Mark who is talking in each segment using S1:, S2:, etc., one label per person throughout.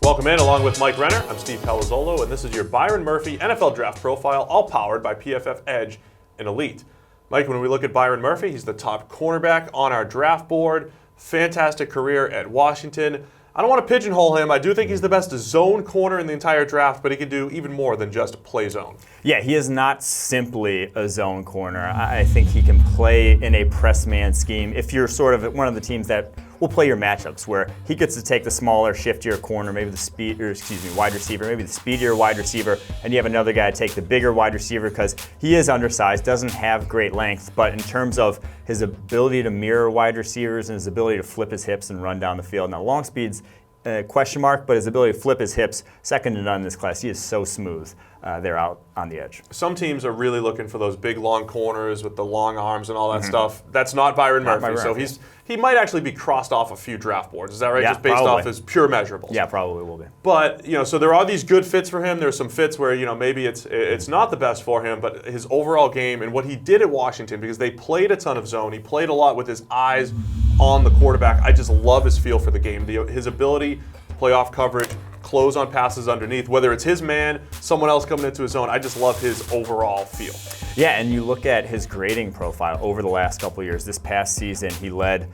S1: Welcome in, along with Mike Renner. I'm Steve Palazzolo, and this is your Byron Murphy NFL Draft Profile, all powered by PFF Edge and Elite. Mike, when we look at Byron Murphy, he's the top cornerback on our draft board. Fantastic career at Washington. I don't want to pigeonhole him. I do think he's the best zone corner in the entire draft, but he can do even more than just play zone.
S2: Yeah, he is not simply a zone corner. I think he can play in a press man scheme. If you're sort of one of the teams that will play your matchups, where he gets to take the smaller, shiftier corner, maybe the wide receiver, maybe the speedier wide receiver, and you have another guy take the bigger wide receiver because he is undersized, doesn't have great length, but in terms of his ability to mirror wide receivers and his ability to flip his hips and run down the field. Now, long speed's question mark, but his ability to flip his hips, second to none in this class. He is so smooth there out on the edge.
S1: Some teams are really looking for those big, long corners with the long arms and all that stuff. That's not Byron Murphy, so he might actually be crossed off a few draft boards. Is that right?
S2: Yeah,
S1: just based off his pure measurables.
S2: Yeah, probably will be.
S1: But so there are these good fits for him. There's some fits where maybe it's not the best for him, but his overall game and what he did at Washington, because they played a ton of zone. He played a lot with his eyes on the quarterback. I just love his feel for the game. His ability to play off coverage, close on passes underneath, whether it's his man, someone else coming into his zone. I just love his overall feel.
S2: Yeah, and you look at his grading profile over the last couple of years. This past season, he led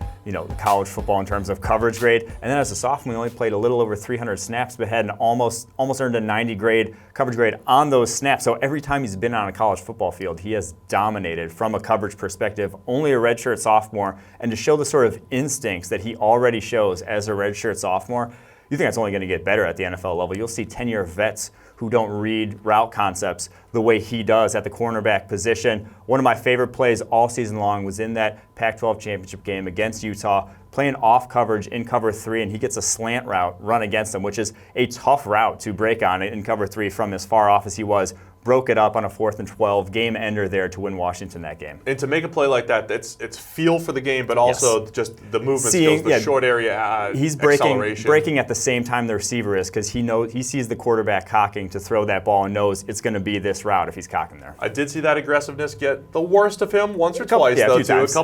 S2: college football in terms of coverage grade, and then as a sophomore, he only played a little over 300 snaps, but had an almost earned a 90 grade coverage grade on those snaps. So every time he's been on a college football field, he has dominated from a coverage perspective. Only a redshirt sophomore, and to show the sort of instincts that he already shows as a redshirt sophomore, you think that's only going to get better at the NFL level. You'll see 10-year vets who don't read route concepts the way he does at the cornerback position. One of my favorite plays all season long was in that Pac-12 championship game against Utah, playing off coverage in cover 3, and he gets a slant route run against him, which is a tough route to break on in cover 3 from as far off as he was. Broke it up on a 4th and 12, game ender there to win Washington that game.
S1: And to make a play like that, it's feel for the game, but also just the movement skills, the short area
S2: he's breaking at the same time the receiver is, because he sees the quarterback cocking to throw that ball and knows it's going to be this route if he's cocking there.
S1: I did see that aggressiveness get the worst of him once or twice, though, too.
S2: Times.
S1: A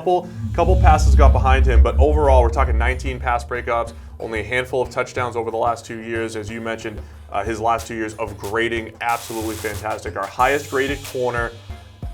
S1: couple passes got behind him, but overall, we're talking 19 pass breakups, only a handful of touchdowns over the last 2 years, as you mentioned. His last 2 years of grading, absolutely fantastic. Our highest graded corner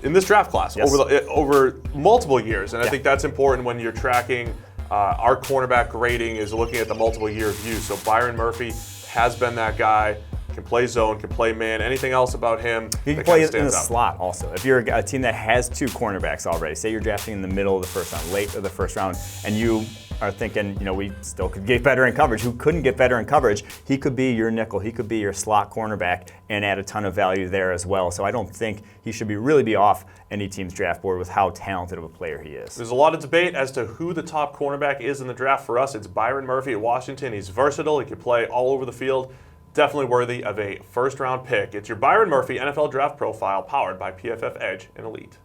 S1: in this draft class over multiple years. And I think that's important when you're tracking our cornerback grading, is looking at the multiple year view. So Byron Murphy has been that guy. Can play zone, can play man. Anything else about him?
S2: He can play in the slot also. If you're a team that has 2 cornerbacks already, say you're drafting in the middle of the first round, late of the first round, and you are thinking, we still could get better in coverage. Who couldn't get better in coverage? He could be your nickel. He could be your slot cornerback and add a ton of value there as well. So I don't think he should really be off any team's draft board with how talented of a player he is.
S1: There's a lot of debate as to who the top cornerback is in the draft. For us, it's Byron Murphy at Washington. He's versatile. He can play all over the field. Definitely worthy of a first-round pick. It's your Byron Murphy NFL Draft Profile, powered by PFF Edge and Elite.